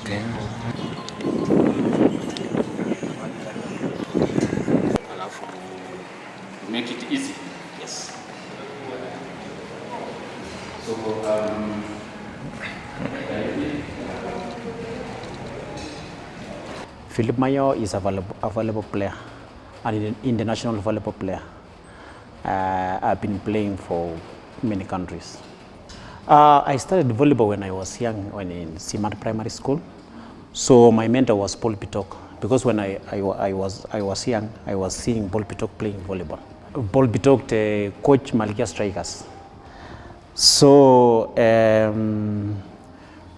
Okay. Alafu make it easy. Yes. So Philip Maiyo is a volleyball player, an international volleyball player. I've been playing for many countries. I started volleyball when I was young, when in Simat Primary School. So my mentor was Paul Pitok, because when I was young, I was seeing Paul Pitok playing volleyball. Paul Pitok coach Malkia Strikers. So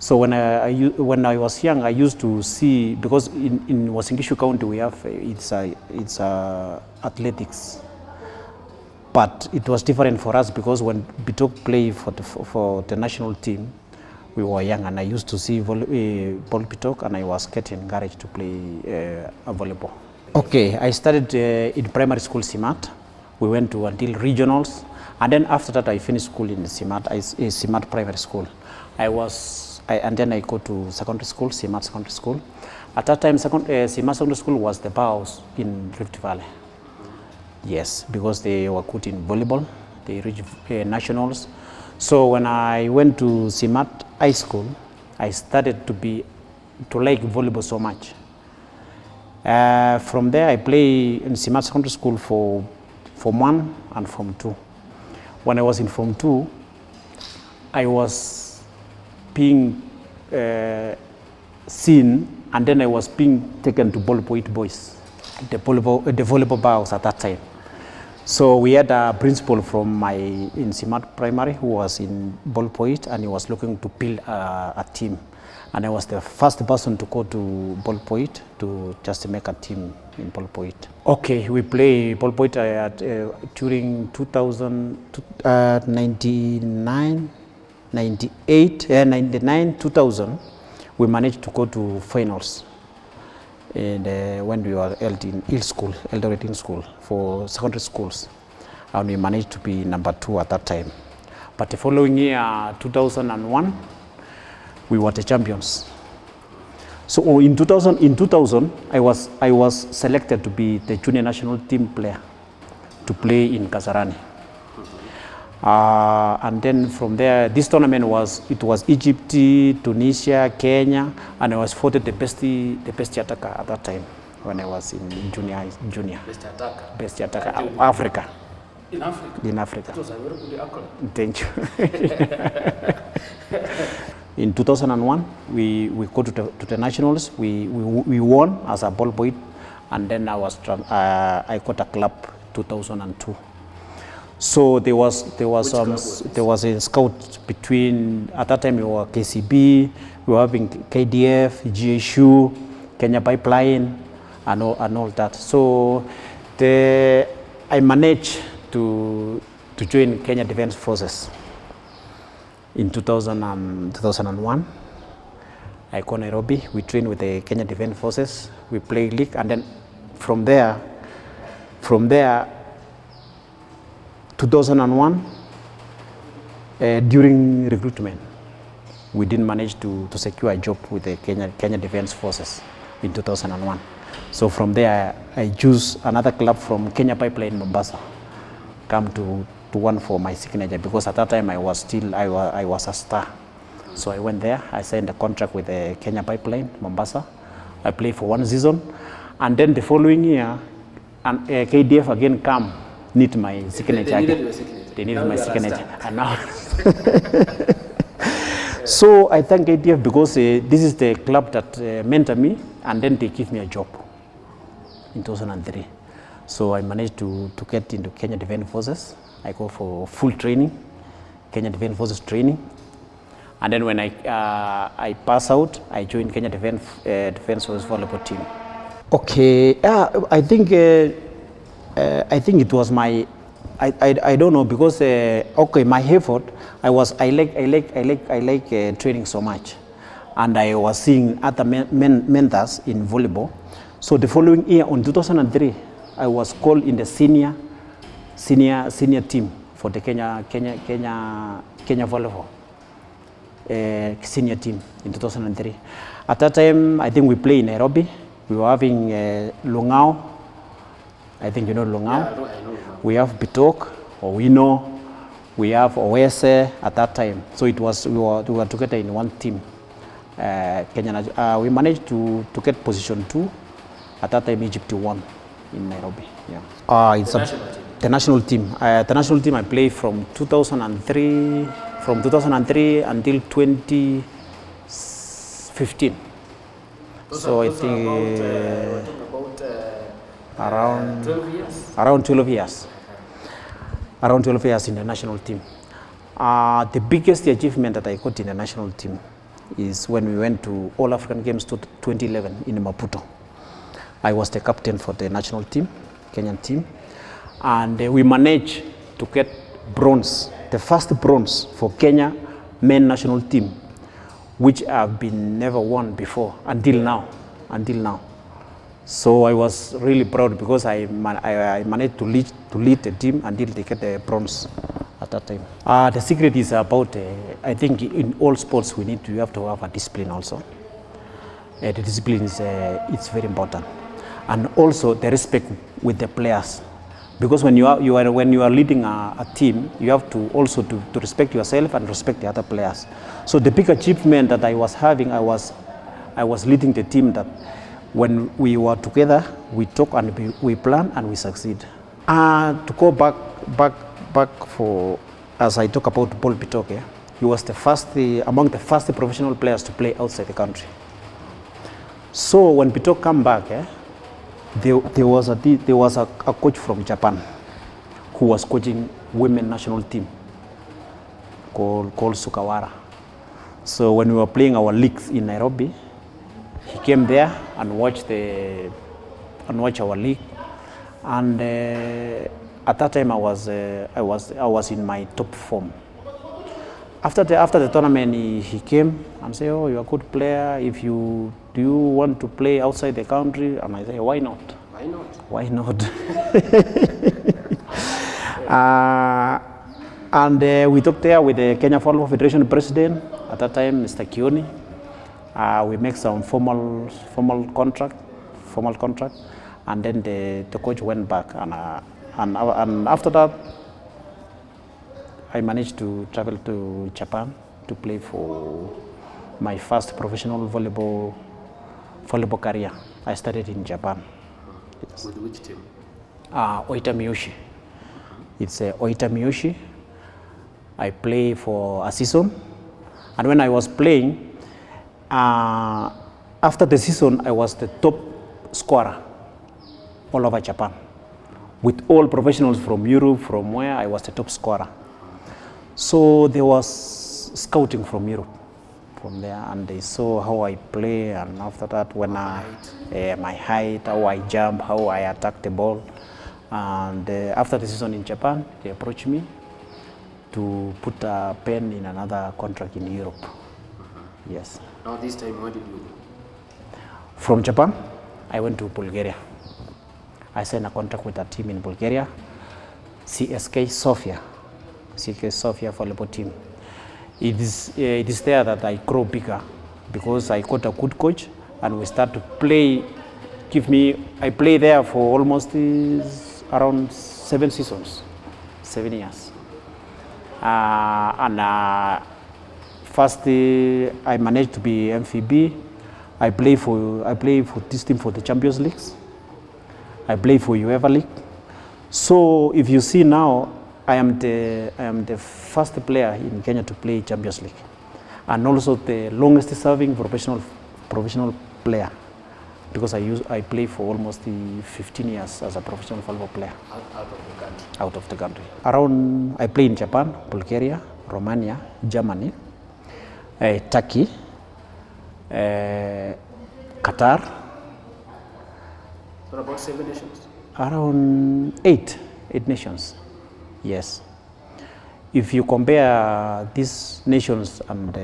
so when I was young, I used to see, because in Wasingishu County we have it's athletics, but it was different for us because when Bitok played for the national team, we were young, and I used to see Paul Bitok, and I was getting encouraged to play volleyball. Okay, I started in primary school Simat. We went to until regionals, and then after that I finished school in Simat Primary School. And then I go to secondary school, Simat Secondary School. At that time, Simat Secondary School was the powerhouse in Rift Valley. Yes, because they were good in volleyball. They reached nationals. So when I went to Simat High School, I started to like volleyball so much. From there, I play in Simat Secondary School for Form 1 and Form 2. When I was in Form 2, I was being seen, and then I was being taken to Ballpoint Boys, the volleyball bows at that time. So we had a principal in Simat Primary who was in Ballpoint, and he was looking to build a team. And I was the first person to go to Ballpoint to just make a team in Ballpoint. Okay, we play Ballpoint during 1999, 98, 99, 2000, we managed to go to finals. And when we were held in Eldoret School for secondary schools, and we managed to be number 2 at that time. But the following year, 2001, we were the champions. So in 2000, I was selected to be the junior national team player to play in Kasarani. And then from there, this tournament was Egypt, Tunisia, Kenya, and I was voted the best attacker at that time when I was in junior. Best attacker, Africa. In Africa? In Africa. That was a very good accolade. Thank you. In 2001, we go to the nationals. We won as a ball boy, and then I got a club 2002. So there was a scout between, at that time we were KCB, we were having KDF, GSU, Kenya Pipeline, and all that. So I managed to join Kenya Defence Forces in 2001. I go Nairobi. We train with the Kenya Defence Forces. We play league, and then from there. 2001, during recruitment, we didn't manage to secure a job with the Kenya Defence Forces in 2001. So from there, I choose another club from Kenya Pipeline, Mombasa, come to one for my signature, because at that time I was a star. So I went there, I signed a contract with the Kenya Pipeline, Mombasa. I played for 1 season, and then the following year, and KDF again come. Need my signature. They needed your signature. They needed my signature. And now so I thank ADF because this is the club that mentored me, and then they give me a job in 2003. So I managed to get into Kenya Defence Forces. I go for full training, Kenya Defence Forces training. And then when I pass out, I joined Kenya Defence Forces volleyball team. Okay, I think it was my, I don't know, because okay, my effort, I like training so much, and I was seeing other mentors in volleyball. So the following year, on 2003, I was called in the senior team for the Kenya volleyball. senior team in 2003. At that time, I think we played in Nairobi. We were having Lungao. I think you know Lungao. Yeah, I know. We have Bitok, Owino. We have Owese at that time. So it was we were together in one team. Kenya. We managed to get position 2. At that time, Egypt won in Nairobi. Yeah. It's the national team. The national team I played from 2003. From 2003 until 2015. So I think around 12 years. Around 12 years. Around 12 years in the national team. The biggest achievement that I got in the national team is when we went to All African Games 2011 in Maputo. I was the captain for the national team, Kenyan team, and we managed to get bronze, the first bronze for Kenya men national team, which have been never won before until now. So I was really proud because I managed to lead the team until they get the bronze at that time. The secret is about, I think in all sports you have to have a discipline also. The discipline is it's very important, and also the respect with the players. Because when you are leading a team, you have to also to respect yourself and respect the other players. So the big achievement that I was having, I was leading the team that when we were together, we talk and we plan and we succeed. To go back for, as I talk about Paul Bitok, he was among the first professional players to play outside the country. So when Bitok came back, there was a coach from Japan who was coaching women national team called Sukawara. So when we were playing our leagues in Nairobi, he came there and watched our league. And at that time I was in my top form. After the tournament, he came and said, "Oh, you're a good player. Do you want to play outside the country?" And I say, "Why not? Why not?" And we talked there with the Kenya Volleyball Federation president at that time, Mr. Kioni. We make some formal contract, and then the coach went back, and after that, I managed to travel to Japan to play for my first professional volleyball career. I started in Japan. With which team? Oita Miyoshi. It's Oita Miyoshi. I play for a season, and when I was playing, after the season, I was the top scorer all over Japan. With all professionals from Europe, from where I was the top scorer. So there was scouting from Europe, from there, and they saw how I play, and after that, when my height, how I jump, how I attack the ball, and after the season in Japan, they approached me to put a pen in another contract in Europe. Yes. Now this time, where did you go? From Japan, I went to Bulgaria. I signed a contract with a team in Bulgaria, CSK Sofia volleyball team. It is there that I grow bigger because I got a good coach and we start to play. I play there for almost around 7 seasons, 7 years. First, I managed to be MVP. I play for this team for the Champions Leagues. I play for UEFA League. So if you see now, I am the first player in Kenya to play Champions League, and also the longest serving professional player, because I play for almost 15 years as a professional volleyball player. Out of the country. I play in Japan, Bulgaria, Romania, Germany, Turkey, Qatar. So about 7 nations? Around 8 nations, yes. If you compare these nations and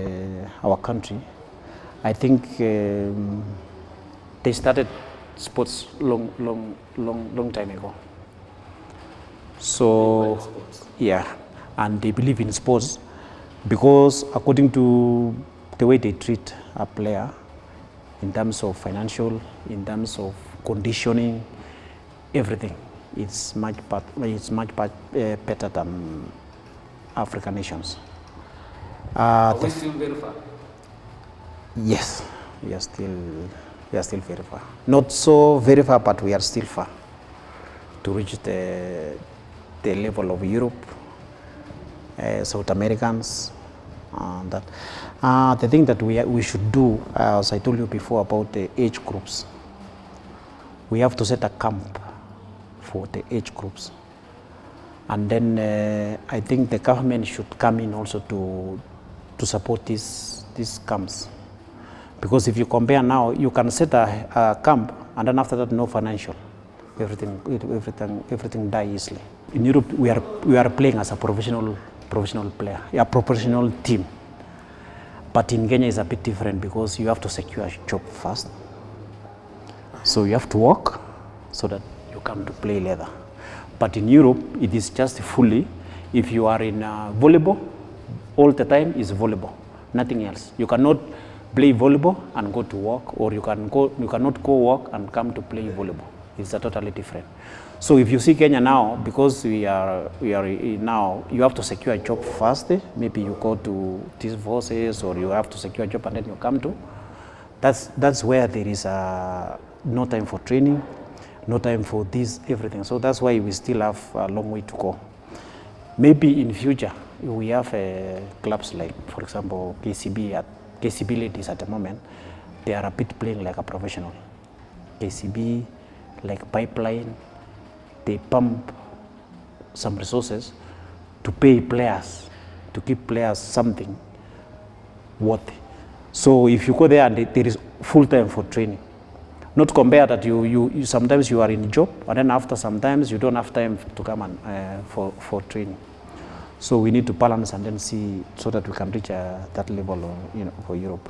our country, I think they started sports long time ago. So, yeah, and they believe in sports. because according to the way they treat a player in terms of financial, in terms of conditioning, everything, it's much better than African nations. Are we still very far? Yes, we are still very far. Not so very far, but we are still far to reach the level of Europe, South Americans. The thing that we should do, as I told you before about the age groups, we have to set a camp for the age groups. And then I think the government should come in also to support these camps. Because if you compare now, you can set a camp and then after that no financial. Everything die easily. In Europe, we are playing as a professional player, a professional team. But in Kenya it's a bit different because you have to secure a job first. So you have to work so that you come to play later. But in Europe, it is just fully, if you are in volleyball, all the time is volleyball, nothing else. You cannot play volleyball and go to work, or you cannot go work and come to play volleyball. It's totally different. So if you see Kenya now, because we are now, you have to secure a job first. Maybe you go to these forces, or you have to secure a job and then you come to. That's where there is no time for training, no time for this, everything. So that's why we still have a long way to go. Maybe in future, we have clubs like, for example, KCB ladies at the moment, they are a bit playing like a professional. KCB, like Pipeline, they pump some resources to pay players, to give players something worthy. So if you go there and there is full time for training, not compare that you sometimes you are in a job and then after sometimes you don't have time to come and for training. So we need to balance and then see so that we can reach that level, for Europe.